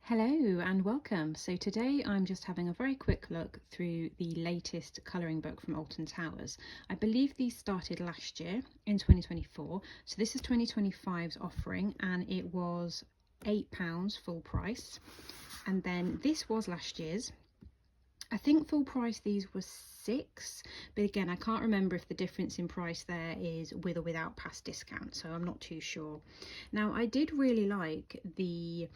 Hello and welcome. So today I'm just having a very quick look through the latest colouring book from Alton Towers. I believe these started last year in 2024. So this is 2025's offering and it was £8 full price. And then this was last year's. I think full price these were £6, but again I can't remember if the difference in price there is with or without past discount, so I'm not too sure. Now I did really like the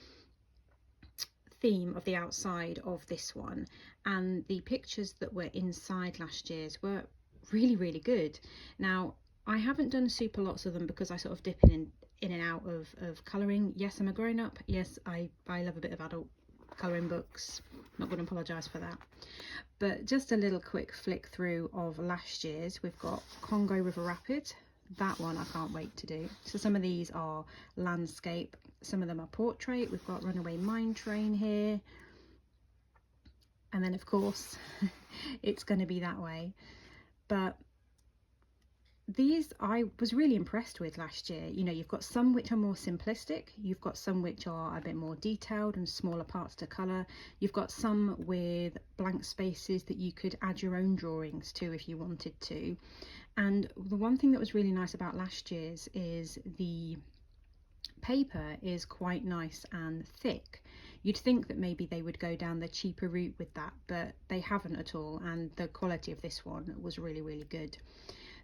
theme of the outside of this one, and the pictures that were inside last year's were really good. Now I haven't done super lots of them because I sort of dip in and out of colouring. Yes, I'm a grown-up. Yes, I love a bit of adult colouring books, not going to apologise for that. But just a little quick flick through of last year's. We've got Congo River Rapid. That one I can't wait to do. So some of these are landscape, some of them are portrait. We've got Runaway Mine Train here, and then of course it's going to be that way. But these I was really impressed with last year. You know, you've got some which are more simplistic, you've got some which are a bit more detailed and smaller parts to colour, you've got some with blank spaces that you could add your own drawings to if you wanted to. And the one thing that was really nice about last year's is the paper is quite nice and thick. You'd think that maybe they would go down the cheaper route with that, but they haven't at all, and the quality of this one was really good.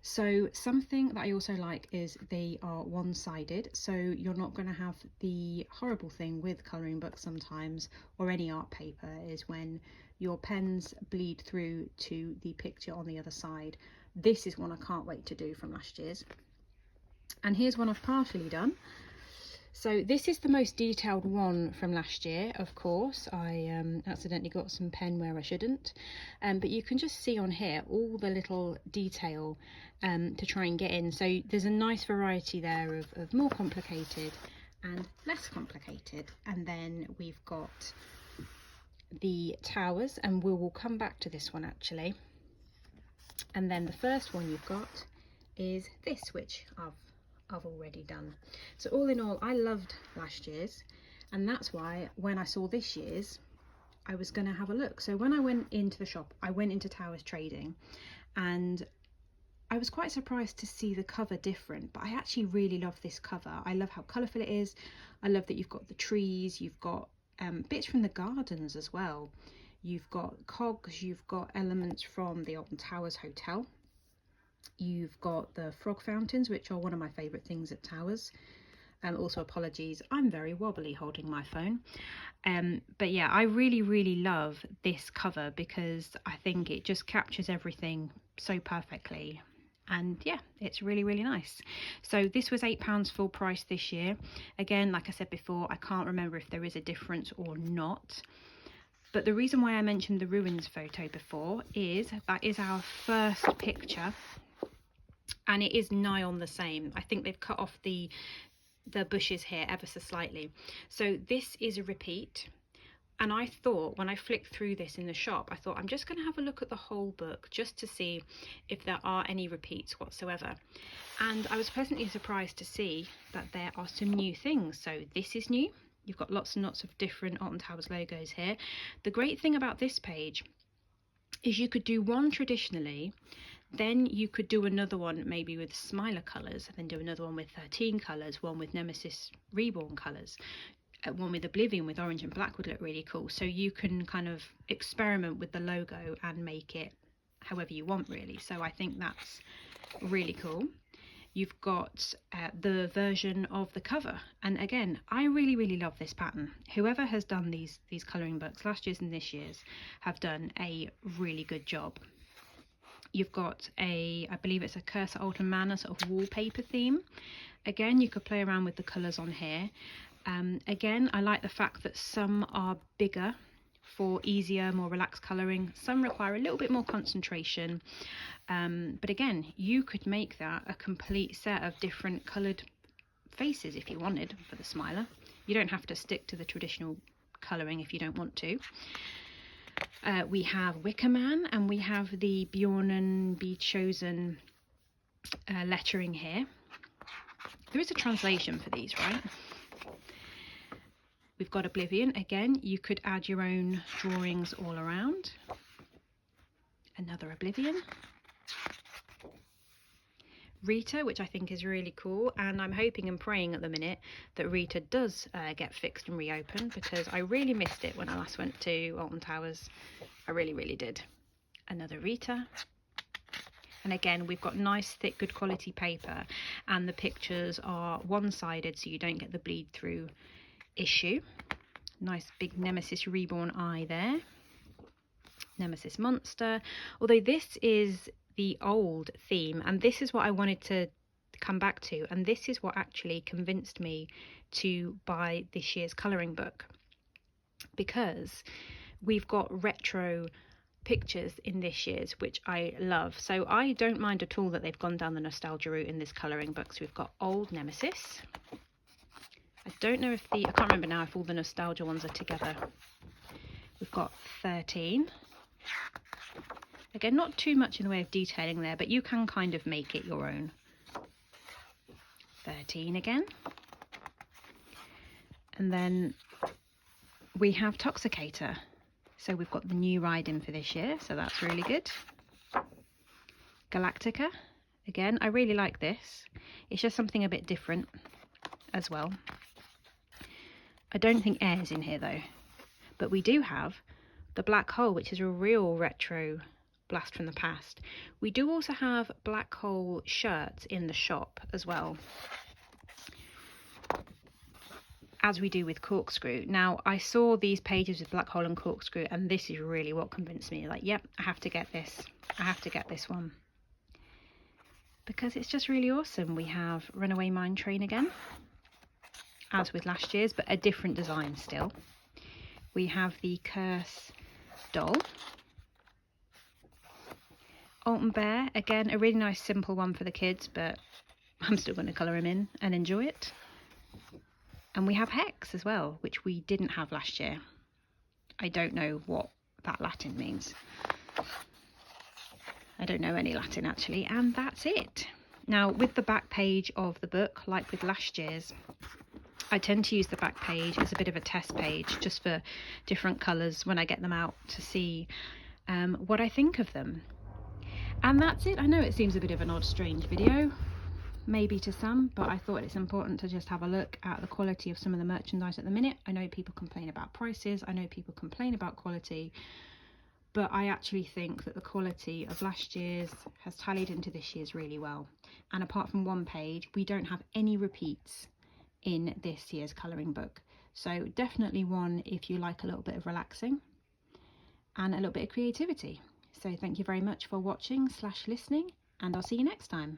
So something that I also like is they are one-sided, so you're not going to have the horrible thing with colouring books sometimes, or any art paper, is when your pens bleed through to the picture on the other side. This is one I can't wait to do from last year's. And here's one I've partially done. So this is the most detailed one from last year, of course. I accidentally got some pen where I shouldn't. But you can just see on here all the little detail to try and get in. So there's a nice variety there of more complicated and less complicated. And then we've got the towers, and we will come back to this one actually. And then the first one you've got is this, which I've already done. So all in all, I loved last year's, and that's why when I saw this year's I was going to have a look. So when I went into the shop, I went into Towers Trading, and I was quite surprised to see the cover different, but I actually really love this cover. I love how colourful it is. I love that you've got the trees, you've got bits from the gardens as well. You've got cogs, you've got elements from the Alton Towers Hotel. You've got the frog fountains, which are one of my favourite things at Towers. Also apologies, I'm very wobbly holding my phone. But yeah, I really love this cover because I think it just captures everything so perfectly. And yeah, it's really nice. So this was £8 full price this year. Again, like I said before, I can't remember if there is a difference or not. But the reason why I mentioned the ruins photo before is that is our first picture, and it is nigh on the same. I think they've cut off the bushes here ever so slightly. So this is a repeat, and I thought when I flicked through this in the shop, I thought I'm just going to have a look at the whole book just to see if there are any repeats whatsoever. And I was pleasantly surprised to see that there are some new things. So this is new. You've got lots and lots of different Alton Towers logos here. The great thing about this page is you could do one traditionally, then you could do another one maybe with Smiler colours, and then do another one with 13 colours, one with Nemesis Reborn colours, one with Oblivion with orange and black would look really cool. So you can kind of experiment with the logo and make it however you want really. So I think that's really cool. You've got the version of the cover, and again I really love this pattern. Whoever has done these colouring books, last year's and this year's, have done a really good job. You've got I believe it's a Curse at Alton Manor sort of wallpaper theme. Again, you could play around with the colours on here. Again, I like the fact that some are bigger for easier, more relaxed colouring. Some require a little bit more concentration. But again, you could make that a complete set of different coloured faces if you wanted for the Smiler. You don't have to stick to the traditional colouring if you don't want to. We have Wicker Man, and we have the Bjornen Be Chosen lettering here. There is a translation for these, right? We've got Oblivion. Again, you could add your own drawings all around. Another Oblivion. Rita, which I think is really cool, and I'm hoping and praying at the minute that Rita does get fixed and reopened, because I really missed it when I last went to Alton Towers. I really did. Another Rita. And again, we've got nice thick good quality paper, and the pictures are one-sided so you don't get the bleed through issue. Nice big Nemesis Reborn eye there. Nemesis Monster, although this is the old theme, and this is what I wanted to come back to, and this is what actually convinced me to buy this year's colouring book, because we've got retro pictures in this year's, which I love. So I don't mind at all that they've gone down the nostalgia route in this colouring book. So we've got old Nemesis. I don't know if I can't remember now if all the nostalgia ones are together. We've got 13. Again, not too much in the way of detailing there, but you can kind of make it your own. 13 again. And then we have Toxicator. So we've got the new ride in for this year, so that's really good. Galactica. Again, I really like this. It's just something a bit different as well. I don't think Air's in here though. But we do have the Black Hole, which is a real retro blast from the past. We do also have Black Hole shirts in the shop as well, as we do with Corkscrew. Now, I saw these pages with Black Hole and Corkscrew, and this is really what convinced me. Like, yep, I have to get this. I have to get this one. Because it's just really awesome. We have Runaway Mine Train again, as with last year's, but a different design still. We have the Curse doll. Alton Bear, again, a really nice simple one for the kids, but I'm still going to colour him in and enjoy it. And we have Hex as well, which we didn't have last year. I don't know what that Latin means. I don't know any Latin actually, and that's it. Now, with the back page of the book, like with last year's, I tend to use the back page as a bit of a test page, just for different colours when I get them out to see what I think of them. And that's it. I know it seems a bit of an odd, strange video, maybe to some, but I thought it's important to just have a look at the quality of some of the merchandise at the minute. I know people complain about prices, I know people complain about quality, but I actually think that the quality of last year's has tallied into this year's really well. And apart from one page, we don't have any repeats in this year's colouring book. So definitely one if you like a little bit of relaxing and a little bit of creativity. So thank you very much for watching / listening, and I'll see you next time.